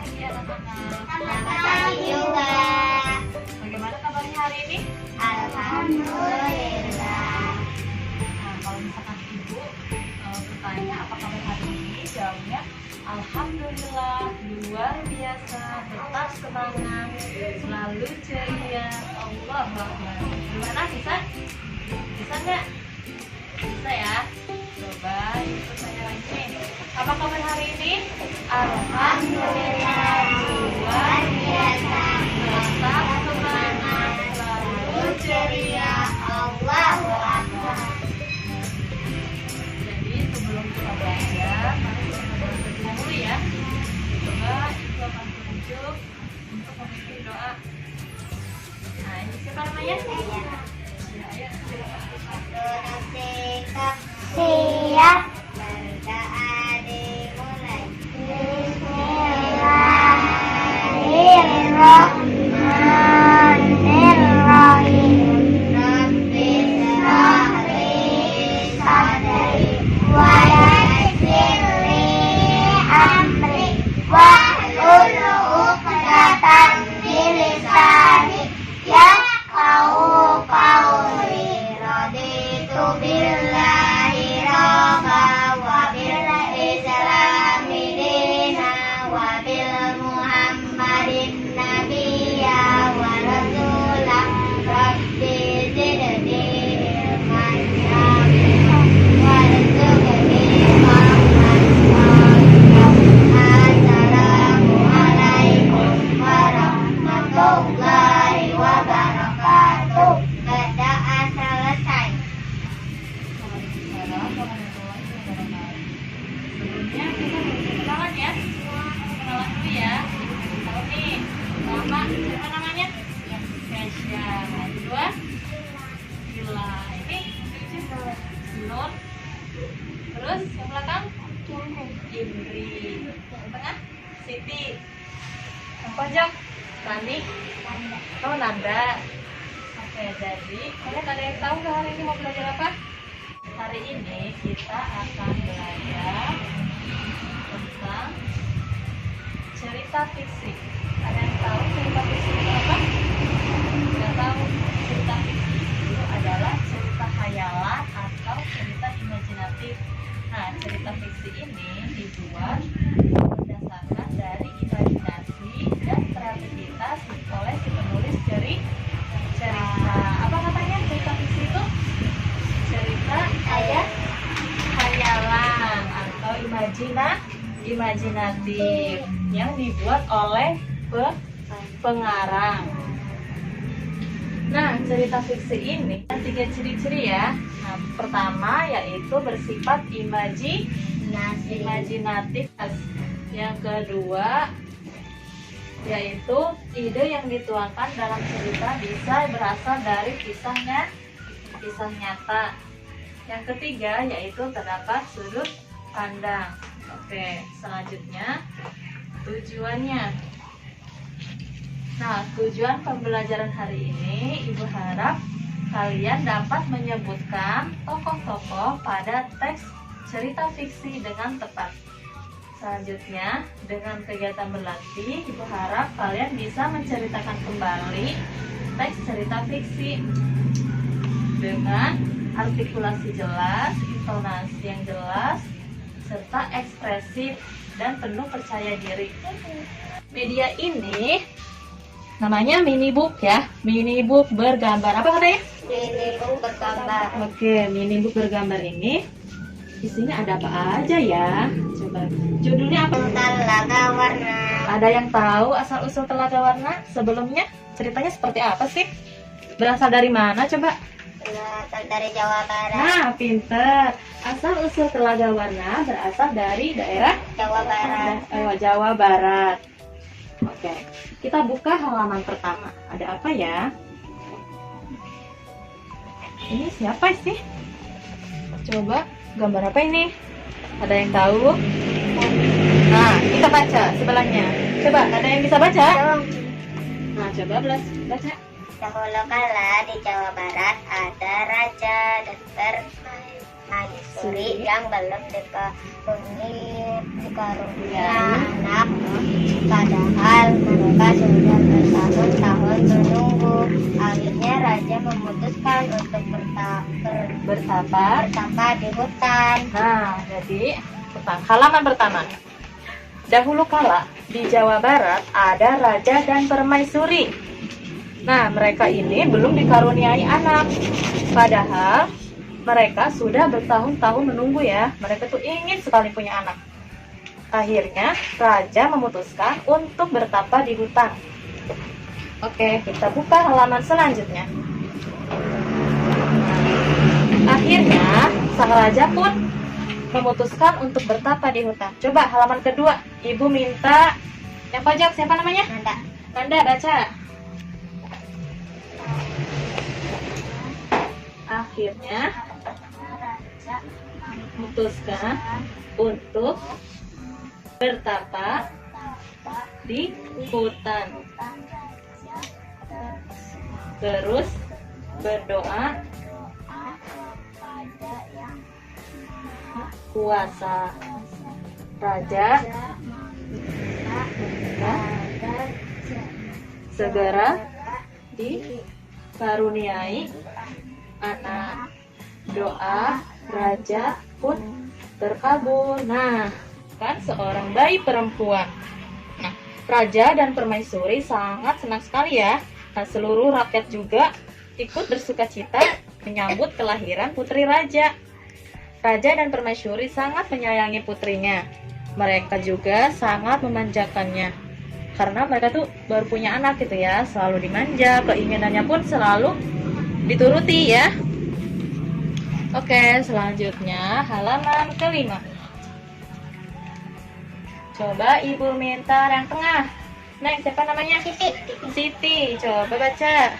pagi anak-anak. Selamat pagi juga. Bagaimana kabarnya hari ini? Alhamdulillah. Nah, kalau misalkan ibu bertanya apa kabar hari ini, jawabnya alhamdulillah, luar biasa, tetap semangat, selalu ceria. Allah Akbar. Gimana, bisa? Bisa nggak? Bisa ya? Coba ikut saya lagi. Apa kabar hari ini? Alhamdulillah, luar biasa, Tetap semangat, selalu ceria. Allahu Akbar. Jadi sebelum kita belajar, mari kita berdoa terlebih dahulu ya. Coba ibu akan tunjuk untuk memimpin doa. Nah, ini siapa namanya? Ya, ayo, silakan. Sikap siap. Berdoa dimulai. Bismillahirrahmanirrahim. Rabbi shrah li sadri wa yassir li amri wahlul 'uqdatam min lisani yafqahu qawli. Raditu billahi rabba wa bil islami dina wa bil muhammadin nabiyya wa rasula. Rabbi zidni ilman nafi'an warzuqni fahman shalihan. Assalamualaikum warahmatullahi wabarakatuh. Berdoa selesai. Sebelumnya kita kenalan ya. Kenalan dulu ya. Tahu nih, pertama siapa namanya? Kesha. Nah, kedua Gila. Ini Nur. Terus yang belakang Indri. Yang tengah Siti. Yang pojok Rani. Oh, Nanda. Oke, jadi kalian ada yang tahu nggak hari ini mau belajar apa? Hari ini kita akan belajar tentang cerita fiksi. Ada yang tahu cerita fiksi itu apa? Nggak tahu. Cerita fiksi itu adalah cerita khayalan atau cerita imajinatif. Nah, cerita fiksi ini dibuat berdasarkan dari imajinasi dan kreativitas oleh si penulis cerita. Apa katanya cerita fiksi itu? Cerita khayalan atau imajinatif yang dibuat oleh pengarang. Nah, cerita fiksi ini ada 3 ciri-ciri ya. Nah, pertama yaitu bersifat imajinatif. Yang kedua yaitu ide yang dituangkan dalam cerita bisa berasal dari kisah nyata. Yang ketiga yaitu terdapat sudut pandang. Oke, selanjutnya tujuannya. Nah, tujuan pembelajaran hari ini Ibu harap kalian dapat menyebutkan tokoh-tokoh pada teks cerita fiksi dengan tepat. Selanjutnya, dengan kegiatan berlatih, Ibu harap kalian bisa menceritakan kembali teks cerita fiksi dengan artikulasi jelas, intonasi yang jelas, serta ekspresif dan penuh percaya diri. Media ini namanya minibook ya, minibook bergambar. Apa katanya? Minibook bergambar. Oke, minibook bergambar ini isinya ada apa aja ya? Coba judulnya apa? Telaga warna. Ada yang tahu asal-usul Telaga Warna? Sebelumnya ceritanya seperti apa sih? Berasal dari mana coba? Berasal dari Jawa Barat. Nah, pinter. Asal-usul Telaga Warna berasal dari daerah Jawa Barat. Jawa Barat. Oke, kita buka halaman pertama. Ada apa ya? Ini siapa sih? Coba, gambar apa ini? Ada yang tahu? Nah, kita baca sebelahnya. Coba, ada yang bisa baca? Nah, coba baca. Dahulu kala di Jawa Barat ada raja dan permaisuri yang belum dikaruniai anak. Padahal mereka sudah bertahun-tahun menunggu. Akhirnya raja memutuskan untuk bertapa di hutan. Nah, jadi halaman pertama. Dahulu kala di Jawa Barat ada raja dan permaisuri. Nah, mereka ini belum dikaruniai anak. Padahal mereka sudah bertahun-tahun menunggu ya. Mereka tuh ingin sekali punya anak. Akhirnya raja memutuskan untuk bertapa di hutan. Oke, kita buka halaman selanjutnya. Akhirnya sang raja pun memutuskan untuk bertapa di hutan. Coba halaman kedua. Ibu minta yang pojok siapa namanya? Nanda. Nanda baca. Akhirnya memutuskan untuk bertapa di hutan. Terus berdoa kuasa raja segera dikaruniai anak. Doa raja pun terkabul. Nah, kan seorang bayi perempuan. Nah, raja dan permaisuri sangat senang sekali ya. Nah, seluruh rakyat juga ikut bersukacita menyambut kelahiran putri raja. Raja dan permaisuri sangat menyayangi putrinya. Mereka juga sangat memanjakannya. Karena mereka tuh baru punya anak gitu ya, selalu dimanja, keinginannya pun selalu dituruti ya. Oke, selanjutnya halaman kelima. Coba ibu minta yang tengah. Nah, siapa namanya? Siti. Siti, coba baca.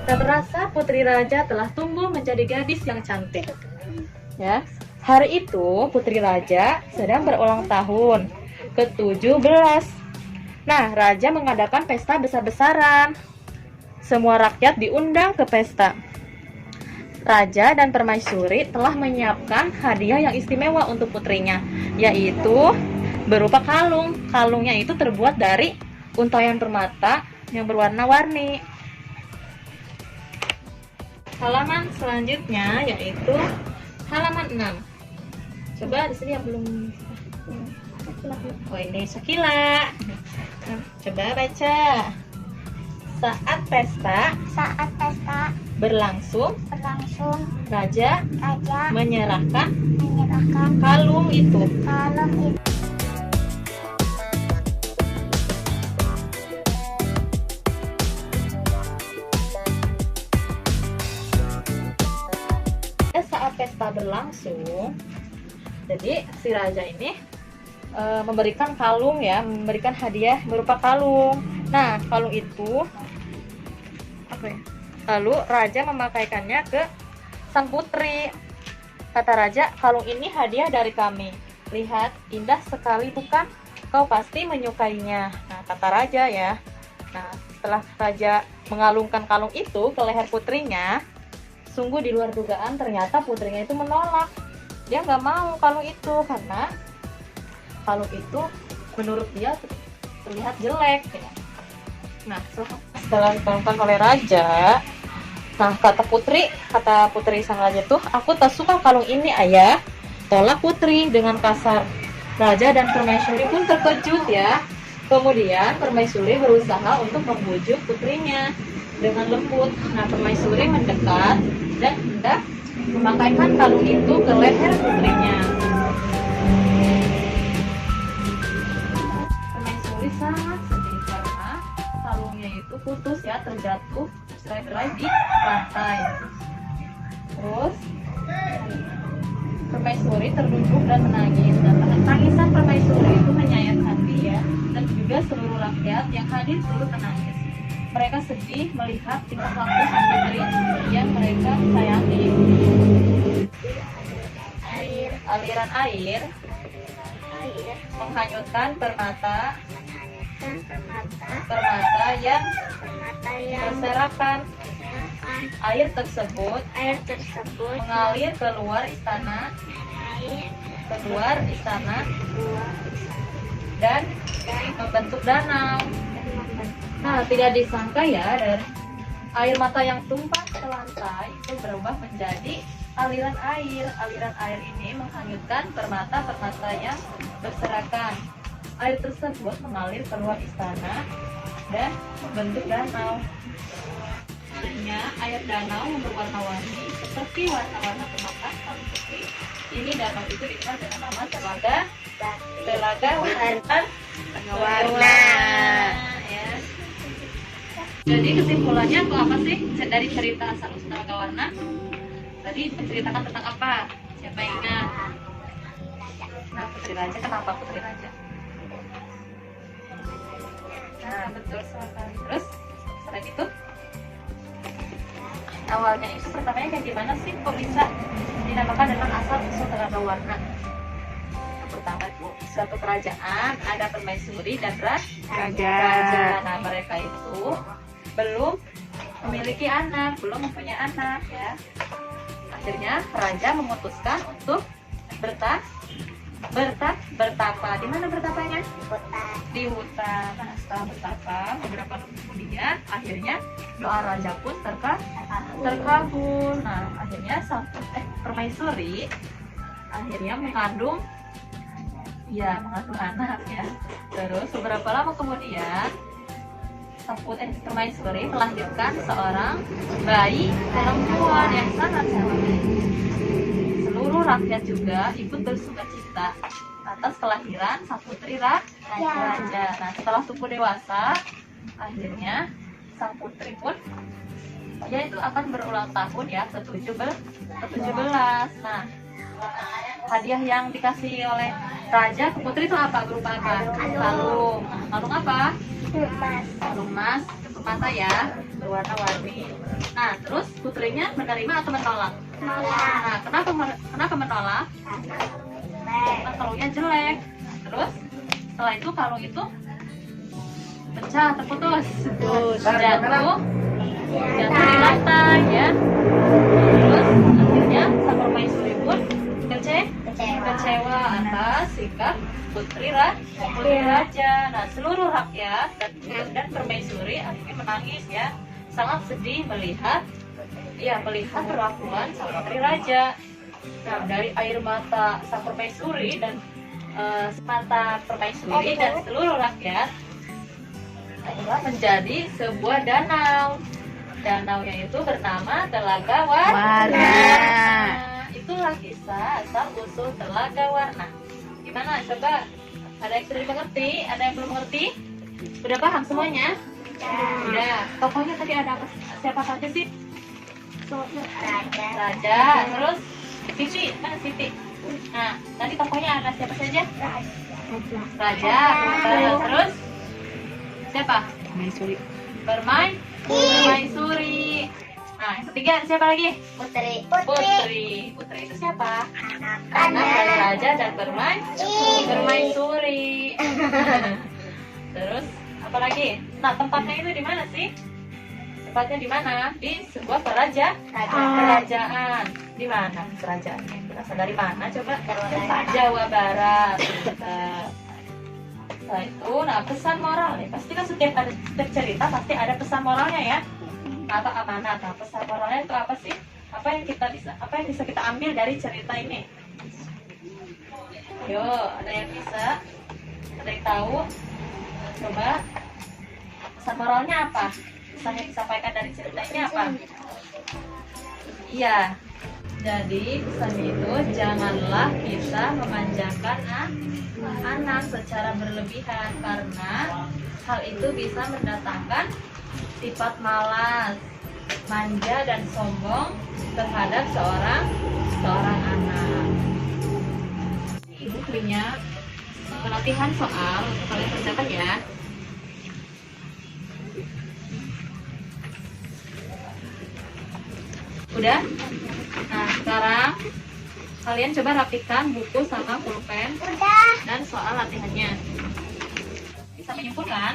Tak terasa putri raja telah tumbuh menjadi gadis yang cantik. Ya, hari itu putri raja sedang berulang tahun ke-17. Nah, raja mengadakan pesta besar-besaran. Semua rakyat diundang ke pesta. Raja dan permaisuri telah menyiapkan hadiah yang istimewa untuk putrinya, yaitu berupa kalung. Kalungnya itu terbuat dari untayan permata yang berwarna-warni. Halaman selanjutnya yaitu halaman 6. Coba di sini yang belum. Oh, ini Sakila. Coba baca. Saat pesta berlangsung, raja menyerahkan kalung itu. Saat pesta berlangsung, jadi si raja ini memberikan kalung ya, memberikan hadiah berupa kalung. Nah, kalung itu lalu raja memakaikannya ke sang putri. Kata raja, kalung ini hadiah dari kami. Lihat, indah sekali bukan? Kau pasti menyukainya. Nah, kata raja ya. Nah, setelah raja mengalungkan kalung itu ke leher putrinya, sungguh di luar dugaan ternyata putrinya itu menolak. Dia nggak mau kalung itu karena kalung itu menurut dia terlihat jelek. Nah, setelah dikalungkan oleh raja, nah kata putri sang raja tuh, aku tak suka kalung ini ayah. Tolak putri dengan kasar. Raja dan permaisuri pun terkejut ya. Kemudian permaisuri berusaha untuk membujuk putrinya dengan lembut. Nah, permaisuri mendekat dan hendak memakaikan kalung itu ke leher putrinya. Permaisuri sangat sedih karena kalungnya itu putus ya, terjatuh cerai-berai di lantai. Terus permaisuri terduduk dan menangis, dan tangisan permaisuri itu menyayat hati ya, dan juga seluruh rakyat yang hadir turut menangis. mereka sedih melihat tingkah laku sang putri yang mereka sayangi. Aliran air menghanyutkan permata yang berserakan. Air tersebut mengalir keluar istana dan membentuk danau. Nah, tidak disangka ya, dari air mata yang tumpah ke lantai itu berubah menjadi aliran air. Aliran air ini menghanyutkan permata yang berserakan. Air tersebut mengalir keluar istana dan membentuk danau. Akhirnya air danau berwarna-warni seperti warna-warna permata sang putri. Ini danau itu dikenal dengan nama Telaga Warna. Ya. Jadi kesimpulannya itu apa sih dari cerita Asal Usul Telaga Warna? Tadi menceritakan tentang apa? Siapa yang ingat? Nah, Putri Raja. Kenapa Putri Raja? Nah, betul sekali. Terus selain itu, awalnya itu pertamanya kayak gimana sih? Kok bisa dinamakan dengan Asal Usul Telaga Warna? Pertama itu suatu kerajaan ada permaisuri dan raja. Nah, mereka itu belum memiliki anak, belum mempunyai anak ya. Akhirnya raja memutuskan untuk bertapa. Di mana bertapanya? Di hutan. Nah, setelah bertapa beberapa tahun kemudian, akhirnya doa raja pun terkabul. Nah, akhirnya permaisuri akhirnya mengandung anak ya. Terus beberapa lama kemudian permaisuri melahirkan seorang bayi perempuan yang sangat cantik. Seluruh rakyat juga ikut bersukacita atas kelahiran sang putri raja. Nah, setelah tumbuh dewasa, akhirnya sang putri pun yaitu akan berulang tahun ya, ke-17. Nah, hadiah yang dikasih oleh raja ke putri itu apa? Berupa apa? Kalung. Kalung apa? Kalung emas, permata ya, berwarna-warni. Nah, terus putrinya menerima atau menolak? Nah, kenapa menolak? Karena kalungnya jelek. Terus setelah itu kalung itu pecah, terputus, jatuh di lantai ya. Terus akhirnya sang permaisuri pun kecewa atas sikap putri raja. Nah, seluruh rakyat dan permaisuri akhirnya menangis ya, sangat sedih melihat perlakuan sang putri raja. Nah, dari air mata sang permaisuri dan mata permaisuri dan seluruh rakyat adalah menjadi sebuah danau. Danaunya itu bernama Telaga Warna. Itulah kisah Asal Usul Telaga Warna. Gimana? Coba, ada yang sudah mengerti? Ada yang belum mengerti? Udah paham semuanya? Udah. Tokohnya tadi ada apa? Siapa saja sih? Raja. Terus Siti, mana Siti? Nah, tadi tokohnya ada siapa saja? Raja. Terus siapa? Permaisuri. Nah, yang ketiga siapa lagi? Putri itu siapa? Anak dari raja dan permaisuri. Terus apa lagi? Nah, tempatnya itu di mana sih? Tempatnya di mana? Di sebuah kerajaan. Di mana kerajaannya? Berasal dari mana? Coba. Jawa Barat. Setelah itu, nah, pesan moral nih. Pasti kan setiap cerita pasti ada pesan moralnya ya. Atau amanat. Nah, pesan moralnya itu apa sih? Apa yang bisa kita ambil dari cerita ini? Ayo, ada yang bisa? Ada yang tahu? Coba. Pesan moralnya apa? Pesan yang disampaikan dari cerita ini apa? Iya. Jadi pesannya itu, janganlah kita memanjakan anak secara berlebihan, karena hal itu bisa mendatangkan sifat malas, manja dan sombong terhadap seorang anak. Ibu punya pelatihan soal untuk kalian kerjakan ya. Udah? Nah, sekarang kalian coba rapikan buku sama pulpen dan soal latihannya. Bisa menyimpulkan?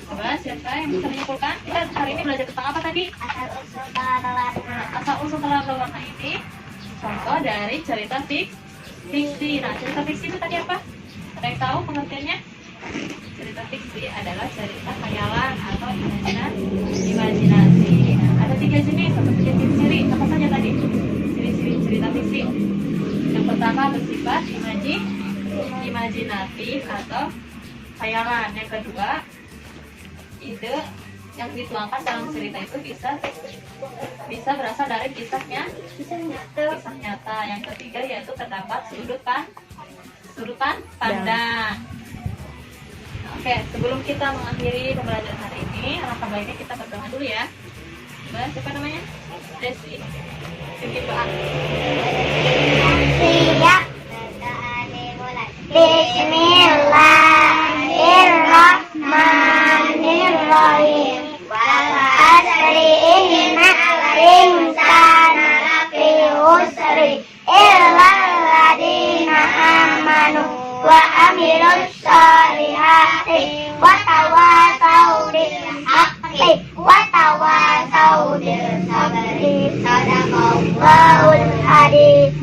Coba siapa yang bisa menyimpulkan? Kita hari ini belajar tentang apa tadi? Asal-usul tata warna. Nah, asal-usul tata warna ini contoh dari cerita fiksi. Nah, cerita fiksi itu tadi apa? Ada yang tahu pengertiannya? Cerita fiksi adalah cerita khayalan atau imajinasi. Nah, ada 3 jenis atau 3 ciri. Apa saja tadi? Ciri-ciri cerita fiksi. Yang pertama bersifat imajinatif atau khayalan. Yang kedua, ide yang dituangkan dalam cerita itu bisa berasal dari kisah nyata. Yang ketiga yaitu terdapat sudut pandang. Oke, sebelum kita mengakhiri pembelajaran hari ini, alangkah baiknya kita berdoa dulu ya. Coba, siapa namanya? Desi. Bikin doa. Siap. Bismillahirrahmanirrahim. Wal asri innal insana lafi khusri illa alladziina aamanu wa amilus solihati wa tawasau bil haqqi wa tawasau bil sabri. Sadaqallahul adzim.